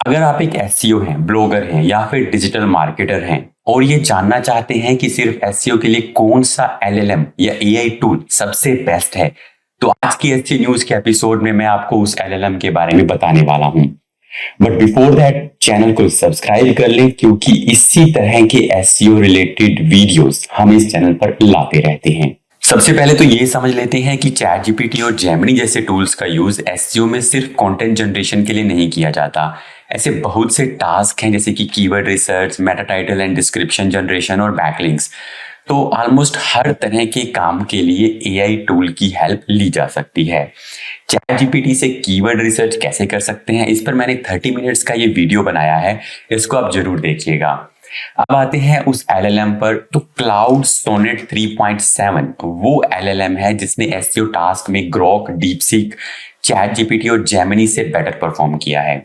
अगर आप एक एसईओ हैं, ब्लॉगर हैं या फिर डिजिटल मार्केटर हैं और ये जानना चाहते हैं कि सिर्फ एसईओ के लिए कौन सा एलएलएम या एआई टूल सबसे बेस्ट है, तो आज की एसईओ न्यूज के एपिसोड में मैं आपको उस एलएलएम के बारे में बताने वाला हूं। बट बिफोर दैट चैनल को सब्सक्राइब कर लें, क्योंकि इसी तरह के एसईओ रिलेटेड वीडियोस हम इस चैनल पर लाते रहते हैं। सबसे पहले तो ये समझ लेते हैं कि चैट जीपीटी और जेमिनी जैसे टूल्स का यूज एसईओ में सिर्फ कंटेंट जनरेशन के लिए नहीं किया जाता। ऐसे बहुत से टास्क हैं जैसे कि keyword research, Meta title and description generation और बैकलिंक्स। तो ऑलमोस्ट हर तरह के काम के लिए एआई टूल की हेल्प ली जा सकती है। चैट जीपीटी से कीवर्ड रिसर्च कैसे कर सकते हैं, इस पर मैंने 30 मिनट्स का ये वीडियो बनाया है, इसको आप जरूर देखिएगा। अब आते हैं उस एलएलएम पर। तो क्लाउड सोनेट 3.7 वो एलएलएम है जिसने एसईओ टास्क में ग्रोक, डीपसीक, चैट जीपीटी और जेमिनी से बेटर परफॉर्म किया है।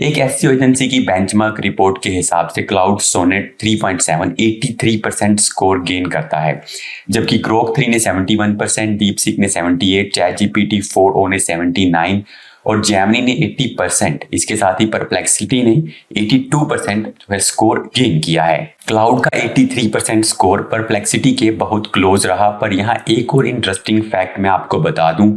एक एसईओ एजेंसी की बेंचमार्क रिपोर्ट के हिसाब से क्लाउड सोनेट 3.7 83% स्कोर गेन करता है, जबकि ग्रोक 3 ने 71%, डीपसीक ने 78%, चैट जीपीटी 4o ने 79% और जेमिनी ने 80%। इसके साथ ही परप्लेक्सिटी ने 82% जो है स्कोर गेन किया है। क्लाउड का 83% स्कोर परप्लेक्सिटी के बहुत क्लोज रहा। पर यहाँ एक और इंटरेस्टिंग फैक्ट मैं आपको बता दूं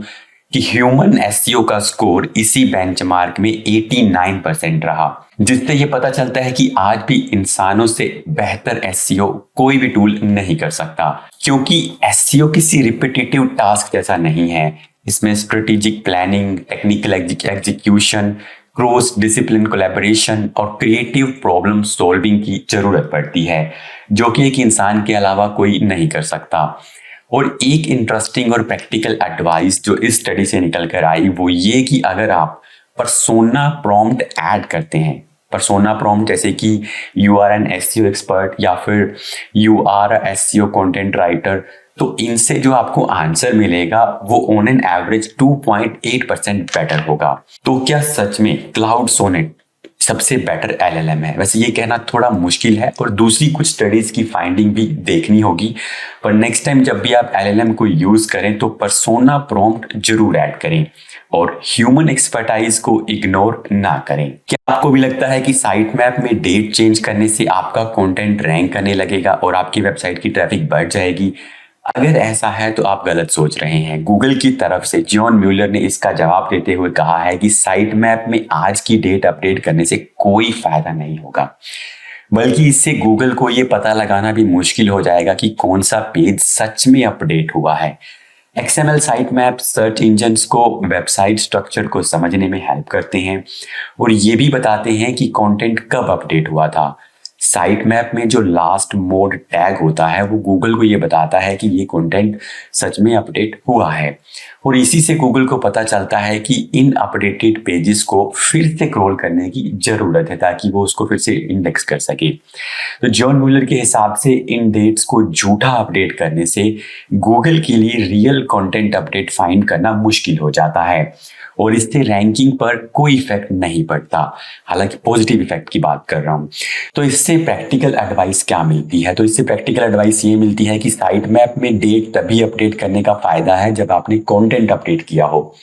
कि ह्यूमन एसईओ का स्कोर इसी बेंचमार्क में 89% रहा, जिससे ये पता चलता है कि आज भी इंसानों से बेहतर एसईओ कोई भी टूल नहीं कर सकता, क्योंकि एसईओ किसी रिपीटेटिव टास्क जैसा नहीं है। इसमें strategic planning, technical execution, cross discipline collaboration और क्रिएटिव प्रॉब्लम सॉल्विंग की जरूरत पड़ती है, जो कि एक इंसान के अलावा कोई नहीं कर सकता। और एक इंटरेस्टिंग और प्रैक्टिकल एडवाइस जो इस स्टडी से निकल कर आई वो ये कि अगर आप पर्सोना प्रॉम्प्ट ऐड करते हैं, पर्सोना प्रॉम्प्ट जैसे कि you are an SEO expert या फिर you are a SEO content writer, तो इनसे जो आपको आंसर मिलेगा वो ऑन एन एवरेज 2.8% बेटर होगा। तो क्या सच में क्लाउड सोनेट सबसे बेटर एलएलएम है? वैसे ये कहना थोड़ा मुश्किल है और दूसरी कुछ स्टडीज की फाइंडिंग भी देखनी होगी। पर नेक्स्ट टाइम जब भी आप एलएलएम को यूज करें तो पर्सोना प्रॉम्प्ट जरूर ऐड करें और ह्यूमन एक्सपर्टाइज को इग्नोर ना करें। क्या आपको भी लगता है कि साइट मैप में डेट चेंज करने से आपका कंटेंट रैंक करने लगेगा और आपकी वेबसाइट की ट्रैफिक बढ़ जाएगी? अगर ऐसा है तो आप गलत सोच रहे हैं। गूगल की तरफ से जॉन म्यूलर ने इसका जवाब देते हुए कहा है कि साइट मैप में आज की डेट अपडेट करने से कोई फायदा नहीं होगा, बल्कि इससे गूगल को ये पता लगाना भी मुश्किल हो जाएगा कि कौन सा पेज सच में अपडेट हुआ है। XML site map search engines को वेबसाइट स्ट्रक्चर को समझने में हेल्प करते हैं और ये भी बताते हैं कि कंटेंट कब अपडेट हुआ था। साइट मैप में जो लास्ट मोड टैग होता है वो गूगल को ये बताता है कि ये कंटेंट सच में अपडेट हुआ है और इसी से गूगल को पता चलता है कि इन अपडेटेड पेजेस को फिर से क्रॉल करने की जरूरत है ताकि वो उसको फिर से इंडेक्स कर सके। तो जॉन म्यूलर के हिसाब से इन डेट्स को झूठा अपडेट करने से गूगल के लिए रियल कंटेंट अपडेट फाइंड करना मुश्किल हो जाता है और इससे रैंकिंग पर कोई इफेक्ट नहीं पड़ता। हालांकि पॉजिटिव इफेक्ट की बात कर रहा हूं। तो इससे प्रैक्टिकल एडवाइस क्या मिलती है? तो इससे प्रैक्टिकल एडवाइस ये मिलती है कि साइट मैप में डेट तभी अपडेट करने का फायदा है जब आपने कंटेंट अपडेट किया हो।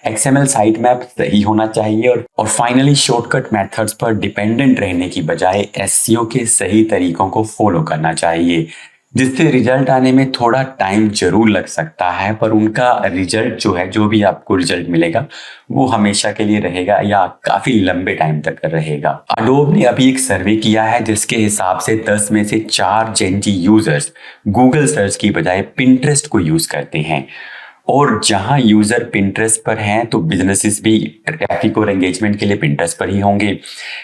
एक्सएमएल साइट मैप सही होना चाहिए और फाइनली शॉर्टकट मेथड्स पर डिपेंडेंट रहने की बजाय एसईओ के सही तरीकों को फॉलो करना चाहिए, जिससे रिजल्ट आने में थोड़ा टाइम जरूर लग सकता है, पर उनका रिजल्ट जो है, जो भी आपको रिजल्ट मिलेगा वो हमेशा के लिए रहेगा या काफी लंबे टाइम तक रहेगा। अडोब ने अभी एक सर्वे किया है जिसके हिसाब से 10 में से 4 जेनजी यूजर्स गूगल सर्च की बजाय पिंटरेस्ट को यूज करते हैं और जहां यूजर पिंटरेस्ट पर हैं तो बिजनेसेस भी ट्रैफिक और एंगेजमेंट के लिए पिंटरेस्ट पर ही होंगे।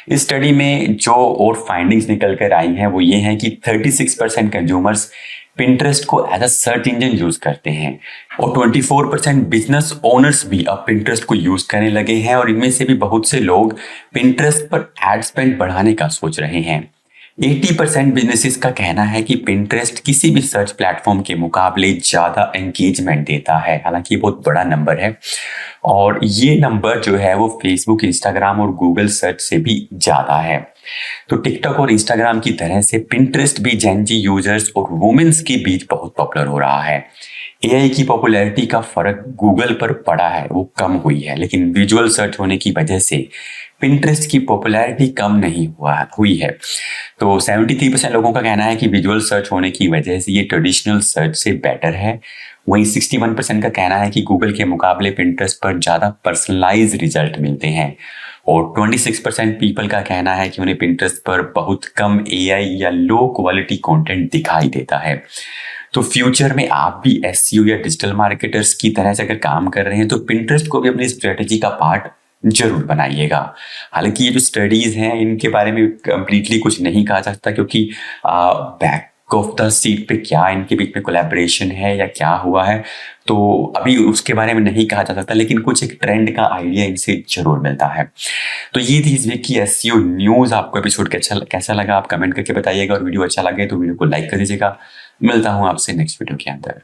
इस स्टडी में जो और फाइंडिंग्स निकल कर आई हैं वो ये हैं कि 36% कंज्यूमर्स पिंटरेस्ट को as a search engine use करते हैं और 24% बिजनेस ओनर्स भी अब पिंटरेस्ट को यूज करने लगे हैं और इनमें से भी बहुत से लोग पिंटरेस्ट पर एड स्पेंड बढ़ाने का सोच रहे हैं। 80% बिजनेसेस का कहना है कि पिंटरेस्ट किसी भी सर्च प्लेटफॉर्म के मुकाबले ज्यादा एंगेजमेंट देता है। हालांकि ये बहुत बड़ा नंबर है और ये नंबर जो है वो फेसबुक, इंस्टाग्राम और गूगल सर्च से भी ज्यादा है। तो टिकटॉक और इंस्टाग्राम की तरह से पिंटरेस्ट भी जेनजी यूजर्स और वुमेन्स के बीच बहुत पॉपुलर हो रहा है। एआई की पॉपुलैरिटी का फर्क गूगल पर पड़ा है, वो कम हुई है, लेकिन विजुअल सर्च होने की वजह से पिंटरेस्ट की पॉपुलैरिटी कम नहीं हुई है। तो 73% लोगों का कहना है कि विजुअल सर्च होने की वजह से ये ट्रेडिशनल सर्च से बेटर है। वहीं 61% का कहना है कि गूगल के मुकाबले पिंटरेस्ट पर ज़्यादा पर्सनलाइज रिजल्ट मिलते हैं। और 26% पीपल का कहना है कि उन्हें पिंटरेस्ट पर बहुत कम AI या लो क्वालिटी कंटेंट दिखाई देता है। तो फ्यूचर में आप भी SEO या डिजिटल मार्केटर्स की तरह से अगर काम कर रहे हैं तो पिंटरेस्ट को भी अपनी स्ट्रेटेजी का पार्ट जरूर बनाइएगा। हालांकि ये जो स्टडीज हैं इनके बारे में कंप्लीटली कुछ नहीं कहा जा सकता, क्योंकि बैक ऑफ द सीट पे क्या इनके बीच में कोलैबोरेशन है या क्या हुआ है तो अभी उसके बारे में नहीं कहा जा सकता, लेकिन कुछ एक ट्रेंड का आइडिया इनसे जरूर मिलता है। तो ये थी इस वीक की SEO न्यूज। आपको एपिसोड कैसा लगा आप कमेंट करके बताइएगा, और वीडियो अच्छा लगे तो वीडियो को लाइक कर दीजिएगा। मिलता हूँ आपसे नेक्स्ट वीडियो के अंदर।